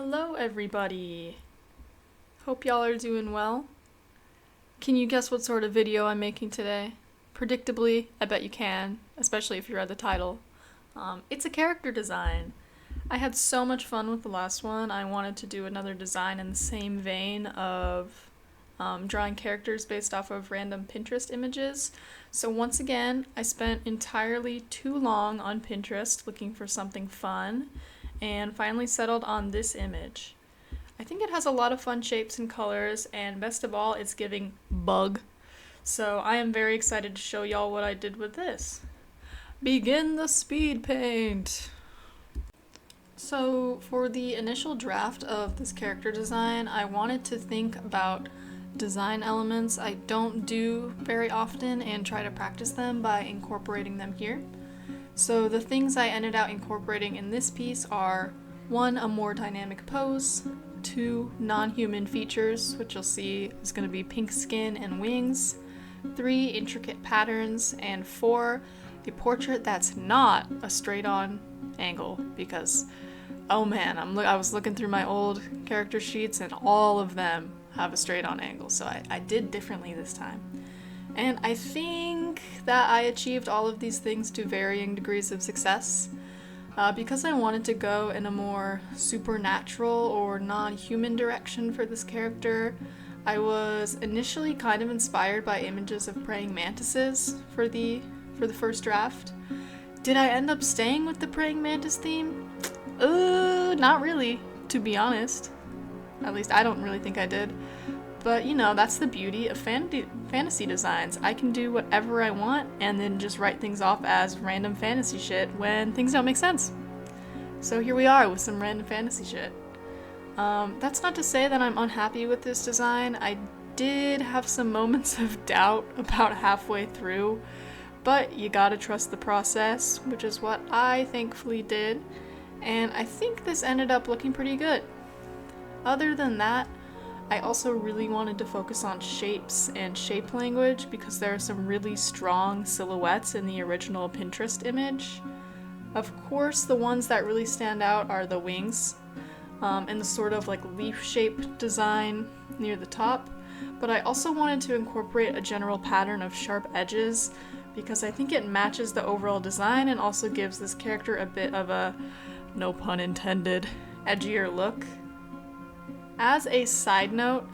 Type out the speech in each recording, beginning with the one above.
Hello everybody! Hope y'all are doing well. Can you guess what sort of video I'm making today? Predictably, I bet you can, especially if you read the title. It's a character design. I had so much fun with the last one, I wanted to do another design in the same vein of drawing characters based off of random Pinterest images. So once again, I spent entirely too long on Pinterest looking for something fun, and finally settled on this image. I think it has a lot of fun shapes and colors, and best of all, it's giving bug. So I am very excited to show y'all what I did with this. Begin the speed paint! So for the initial draft of this character design, I wanted to think about design elements I don't do very often and try to practice them by incorporating them here. So the things I ended up incorporating in this piece are 1. A more dynamic pose, 2. Non-human features, which you'll see is going to be pink skin and wings, 3. Intricate patterns, and 4. A portrait that's not a straight-on angle, because oh man, I was looking through my old character sheets and all of them have a straight-on angle, so I did differently this time. And I think that I achieved all of these things to varying degrees of success. Because I wanted to go in a more supernatural or non-human direction for this character, I was initially kind of inspired by images of praying mantises for the first draft. Did I end up staying with the praying mantis theme? Not really, to be honest. At least I don't really think I did. But you know, that's the beauty of fantasy designs. I can do whatever I want and then just write things off as random fantasy shit when things don't make sense. So here we are with some random fantasy shit. That's not to say that I'm unhappy with this design. I did have some moments of doubt about halfway through, but you gotta trust the process, which is what I thankfully did, and I think this ended up looking pretty good. Other than that, I also really wanted to focus on shapes and shape language because there are some really strong silhouettes in the original Pinterest image. Of course, the ones that really stand out are the wings, and the sort of like leaf-shaped design near the top, but I also wanted to incorporate a general pattern of sharp edges because I think it matches the overall design and also gives this character a bit of a, no pun intended, edgier look. As a side note,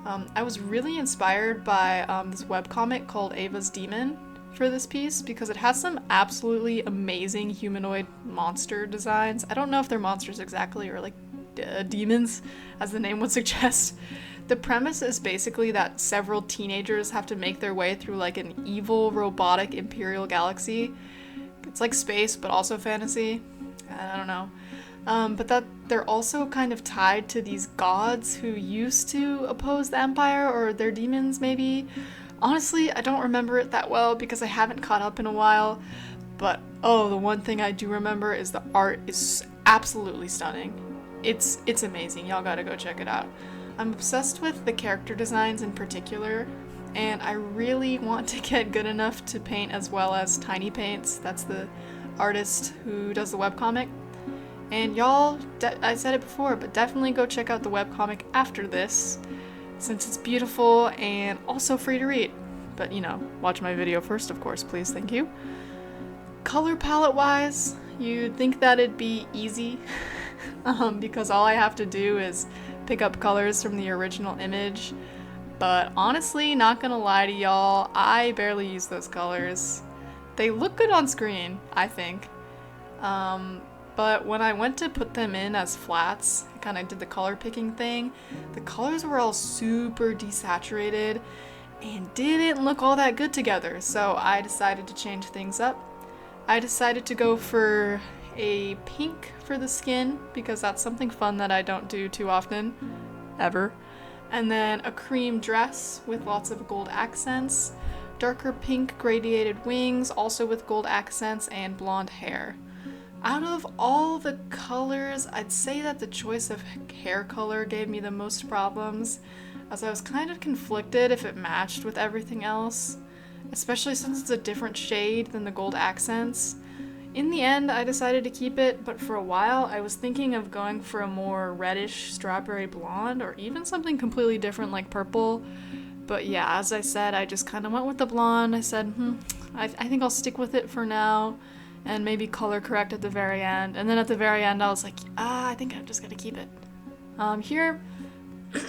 I was really inspired by this webcomic called Ava's Demon for this piece because it has some absolutely amazing humanoid monster designs. I don't know if they're monsters exactly or like demons, as the name would suggest. The premise is basically that several teenagers have to make their way through like an evil robotic imperial galaxy. It's like space, but also fantasy. I don't know. But that they're also kind of tied to these gods who used to oppose the Empire, or they're demons maybe. Honestly, I don't remember it that well because I haven't caught up in a while, but the one thing I do remember is the art is absolutely stunning. It's amazing, y'all gotta go check it out. I'm obsessed with the character designs in particular, and I really want to get good enough to paint as well as Tiny Paints, that's the artist who does the webcomic. And y'all, I said it before, but definitely go check out the webcomic after this, since it's beautiful and also free to read. But you know, watch my video first, of course, please, thank you. Color palette wise, you'd think that it'd be easy, because all I have to do is pick up colors from the original image. But honestly, not gonna lie to y'all, I barely use those colors. They look good on screen, I think. But when I went to put them in as flats, I kind of did the color picking thing, the colors were all super desaturated and didn't look all that good together, so I decided to change things up. I decided to go for a pink for the skin because that's something fun that I don't do too often, ever. And then a cream dress with lots of gold accents, darker pink gradiated wings, also with gold accents, and blonde hair. Out of all the colors, I'd say that the choice of hair color gave me the most problems, as I was kind of conflicted if it matched with everything else, especially since it's a different shade than the gold accents. In the end, I decided to keep it, but for a while I was thinking of going for a more reddish strawberry blonde or even something completely different like purple. But yeah, as I said, I just kind of went with the blonde. I said, I think I'll stick with it for now and maybe color correct at the very end. And then at the very end, I was like, I think I'm just gonna keep it. Here,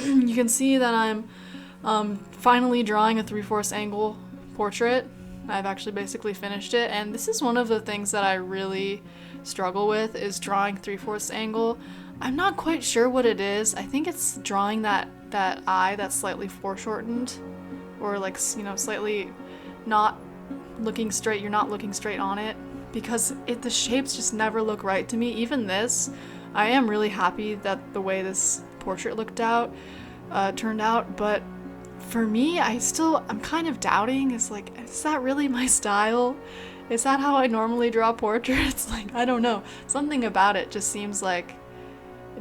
you can see that I'm finally drawing a 3/4 angle portrait. I've actually basically finished it, and this is one of the things that I really struggle with is drawing 3/4 angle. I'm not quite sure what it is. I think it's drawing that eye that's slightly foreshortened, or like, slightly not looking straight. You're not looking straight on it because the shapes just never look right to me. Even this, I am really happy that the way this portrait turned out, but for me, I'm kind of doubting. It's like, is that really my style? Is that how I normally draw portraits? Like, I don't know. Something about it just seems like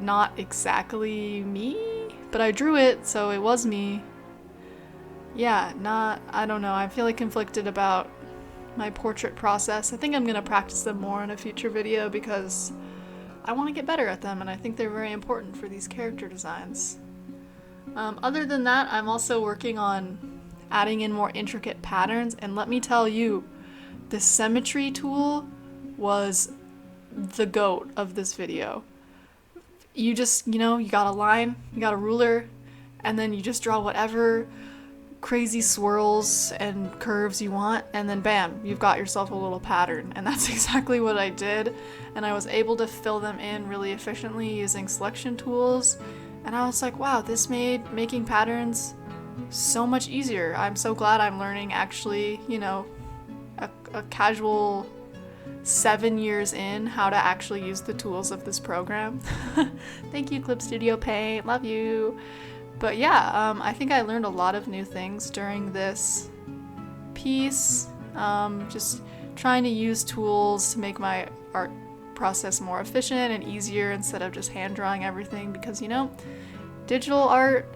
not exactly me, but I drew it, so it was me. Yeah, I don't know. I feel like conflicted about my portrait process. I think I'm gonna practice them more in a future video because I want to get better at them, and I think they're very important for these character designs. Other than that, I'm also working on adding in more intricate patterns, and let me tell you, the symmetry tool was the GOAT of this video. You just, you got a line, you got a ruler, and then you just draw whatever crazy swirls and curves you want, and then bam, you've got yourself a little pattern. And that's exactly what I did, and I was able to fill them in really efficiently using selection tools. And I was like, wow, this made making patterns so much easier. I'm so glad I'm learning actually, a casual 7 years in how to actually use the tools of this program. Thank you, Clip Studio Paint, love you. But yeah, I think I learned a lot of new things during this piece. Just trying to use tools to make my art process more efficient and easier instead of just hand drawing everything, because digital art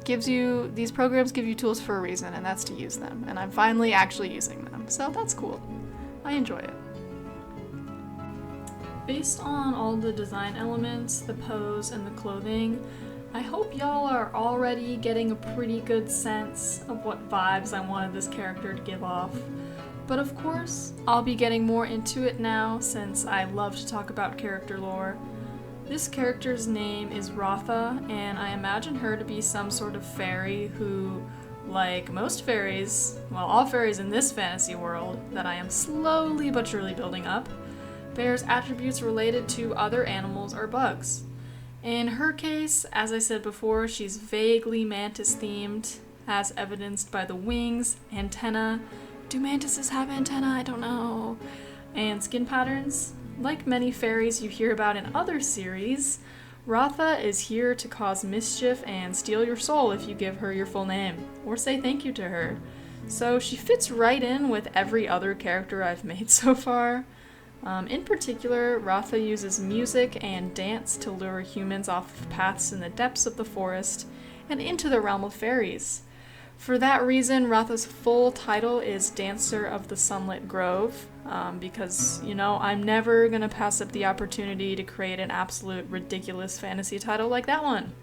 these programs give you tools for a reason, and that's to use them, and I'm finally actually using them, so that's cool. I enjoy it. Based on all the design elements, the pose, and the clothing, I hope y'all are already getting a pretty good sense of what vibes I wanted this character to give off. But of course, I'll be getting more into it now since I love to talk about character lore. This character's name is Rotha, and I imagine her to be some sort of fairy who, like most fairies, well, all fairies in this fantasy world that I am slowly but surely building up, bears attributes related to other animals or bugs. In her case, as I said before, she's vaguely mantis-themed, as evidenced by the wings, antenna. Do mantises have antenna? I don't know. And skin patterns. Like many fairies you hear about in other series, Rotha is here to cause mischief and steal your soul if you give her your full name, or say thank you to her. So she fits right in with every other character I've made so far. In particular, Rotha uses music and dance to lure humans off of paths in the depths of the forest and into the realm of fairies. For that reason, Rotha's full title is Dancer of the Sunlit Grove, because, I'm never gonna pass up the opportunity to create an absolute ridiculous fantasy title like that one.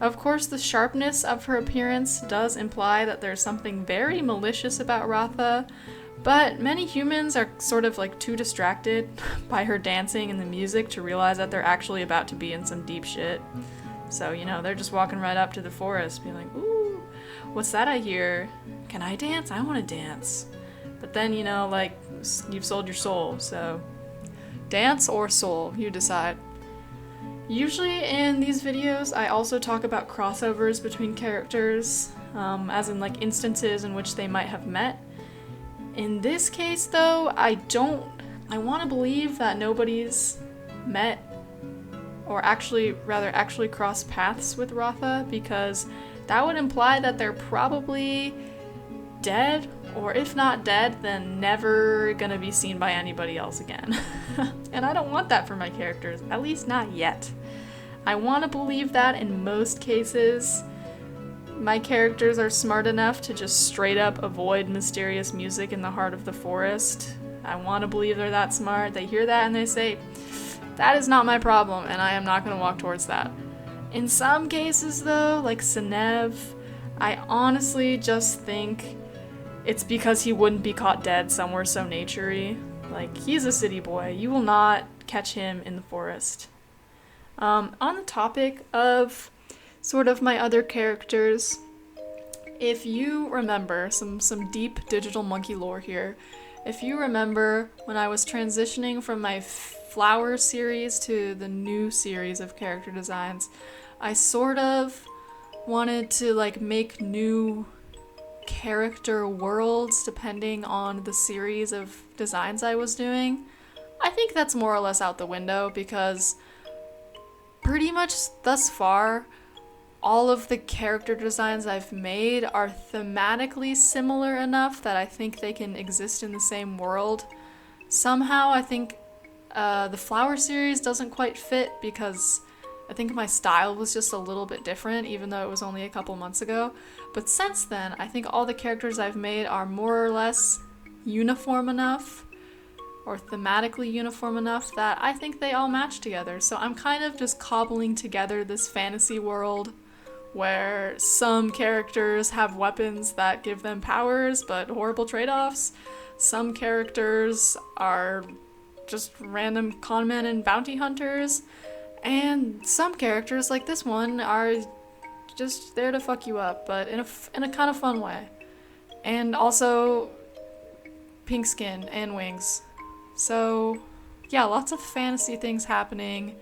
Of course, the sharpness of her appearance does imply that there's something very malicious about Rotha, but many humans are sort of like too distracted by her dancing and the music to realize that they're actually about to be in some deep shit. So, they're just walking right up to the forest, being like, ooh, what's that I hear? Can I dance? I want to dance. But then, you've sold your soul, so dance or soul, you decide. Usually in these videos, I also talk about crossovers between characters, as in instances in which they might have met. In this case, though, I want to believe that nobody's met, or actually crossed paths with Rotha, because that would imply that they're probably dead, or if not dead, then never gonna be seen by anybody else again. And I don't want that for my characters, at least not yet. I want to believe that in most cases, my characters are smart enough to just straight up avoid mysterious music in the heart of the forest, I want to believe they're that smart. They hear that and they say, that is not my problem, and I am not going to walk towards that. In some cases, though, like Senev, I honestly just think it's because he wouldn't be caught dead somewhere so naturey. Like, he's a city boy. You will not catch him in the forest. On the topic of sort of my other characters, if you remember some deep digital monkey lore here, if you remember when I was transitioning from my flower series to the new series of character designs, I sort of wanted to like make new character worlds depending on the series of designs I was doing. I think that's more or less out the window because pretty much thus far, all of the character designs I've made are thematically similar enough that I think they can exist in the same world. Somehow I think the flower series doesn't quite fit because I think my style was just a little bit different, even though it was only a couple months ago. But since then, I think all the characters I've made are more or less uniform enough, or thematically uniform enough, that I think they all match together. So I'm kind of just cobbling together this fantasy world where some characters have weapons that give them powers, but horrible trade-offs. Some characters are just random conmen and bounty hunters. And some characters, like this one, are just there to fuck you up, but in a kind of fun way. And also pink skin and wings. So yeah, lots of fantasy things happening.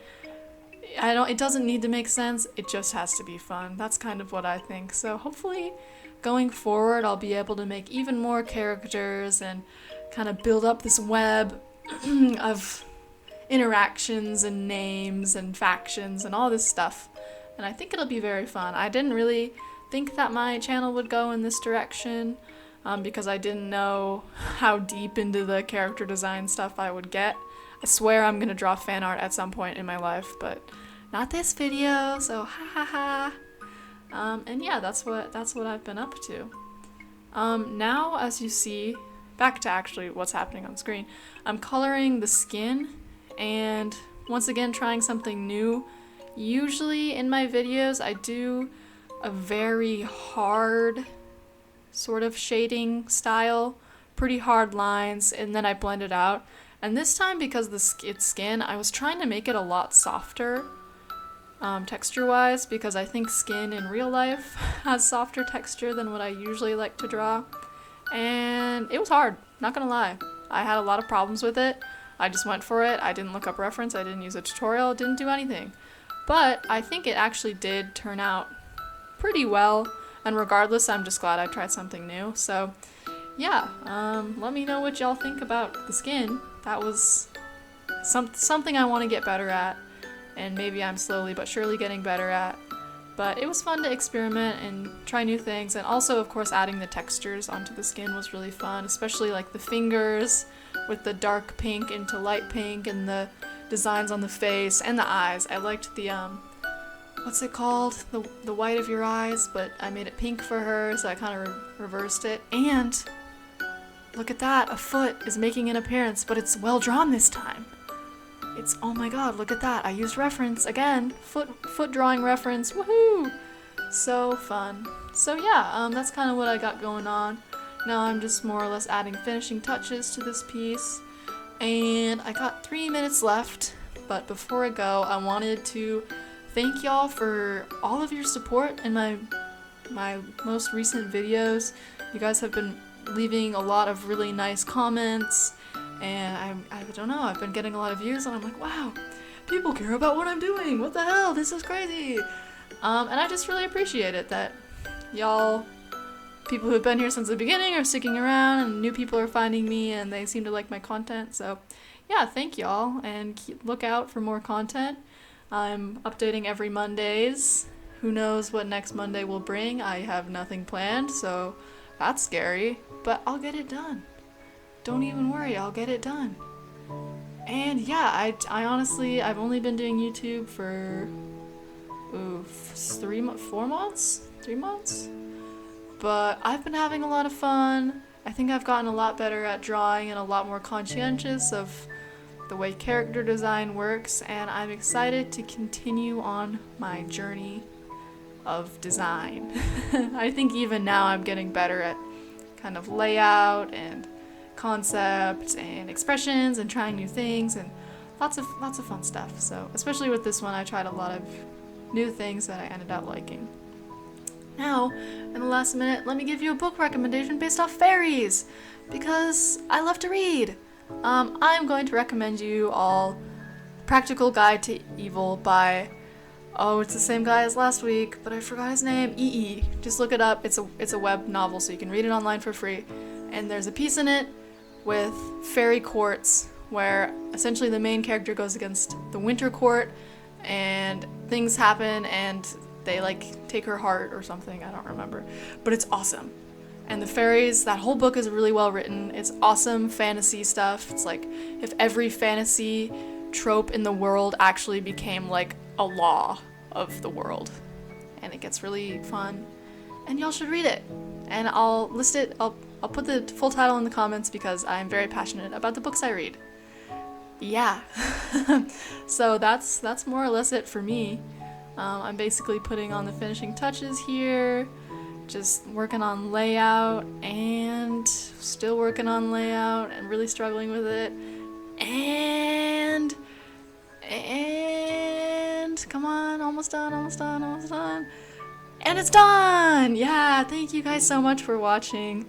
It doesn't need to make sense, it just has to be fun. That's kind of what I think. So hopefully going forward I'll be able to make even more characters and kind of build up this web of interactions and names and factions and all this stuff. And I think it'll be very fun. I didn't really think that my channel would go in this direction because I didn't know how deep into the character design stuff I would get. I swear I'm gonna draw fan art at some point in my life, but not this video, so ha ha ha. And yeah, that's what I've been up to. Now, as you see, back to actually what's happening on screen, I'm coloring the skin and once again trying something new. Usually in my videos I do a very hard sort of shading style, pretty hard lines, and then I blend it out. And this time, because it's skin, I was trying to make it a lot softer texture-wise, because I think skin in real life has softer texture than what I usually like to draw. And it was hard, not gonna lie. I had a lot of problems with it. I just went for it. I didn't look up reference, I didn't use a tutorial, didn't do anything. But I think it actually did turn out pretty well, and regardless, I'm just glad I tried something new. So yeah, let me know what y'all think about the skin. That was something I want to get better at, and maybe I'm slowly but surely getting better at. But it was fun to experiment and try new things, and also of course adding the textures onto the skin was really fun, especially like the fingers with the dark pink into light pink, and the designs on the face and the eyes. I liked the what's it called? The white of your eyes, but I made it pink for her, so I kind of reversed it. And look at that, a foot is making an appearance, but it's well drawn this time. It's, oh my god, look at that, I used reference again, foot drawing reference, woohoo! So fun. So yeah, that's kind of what I got going on. Now I'm just more or less adding finishing touches to this piece, and I got 3 minutes left, but before I go, I wanted to thank y'all for all of your support in my most recent videos. You guys have been leaving a lot of really nice comments, and I don't know, I've been getting a lot of views, and I'm like, wow, people care about what I'm doing, what the hell, this is crazy. And I just really appreciate it that y'all, people who have been here since the beginning, are sticking around, and new people are finding me and they seem to like my content. So yeah, thank y'all, and look out for more content. I'm updating every Mondays. Who knows what next Monday will bring? I have nothing planned, so that's scary, but I'll get it done. Don't even worry, I'll get it done. And yeah, I honestly, I've only been doing YouTube for 4 months? 3 months? But I've been having a lot of fun. I think I've gotten a lot better at drawing and a lot more conscientious of the way character design works, and I'm excited to continue on my journey of design. I think even now I'm getting better at kind of layout and concept and expressions and trying new things and lots of fun stuff. So especially with this one, I tried a lot of new things that I ended up liking. Now, in the last minute, let me give you a book recommendation based off fairies, because I love to read. I'm going to recommend you all Practical Guide to Evil by, it's the same guy as last week, but I forgot his name, E.E. Just look it up. It's a web novel, so you can read it online for free. And there's a piece in it with fairy courts, where essentially the main character goes against the Winter Court, and things happen, and they like take her heart or something, I don't remember. But it's awesome. And the fairies, that whole book is really well written. It's awesome fantasy stuff. It's like if every fantasy trope in the world actually became like a law of the world. And it gets really fun. And y'all should read it. And I'll list it, I'll put the full title in the comments because I'm very passionate about the books I read. Yeah. So that's more or less it for me. I'm basically putting on the finishing touches here, just working on layout and still working on layout and really struggling with it. And come on, almost done. And it's done! Yeah, thank you guys so much for watching.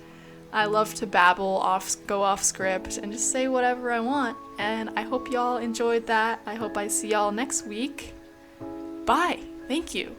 I love to babble go off script and just say whatever I want. And I hope y'all enjoyed that. I hope I see y'all next week. Bye. Thank you.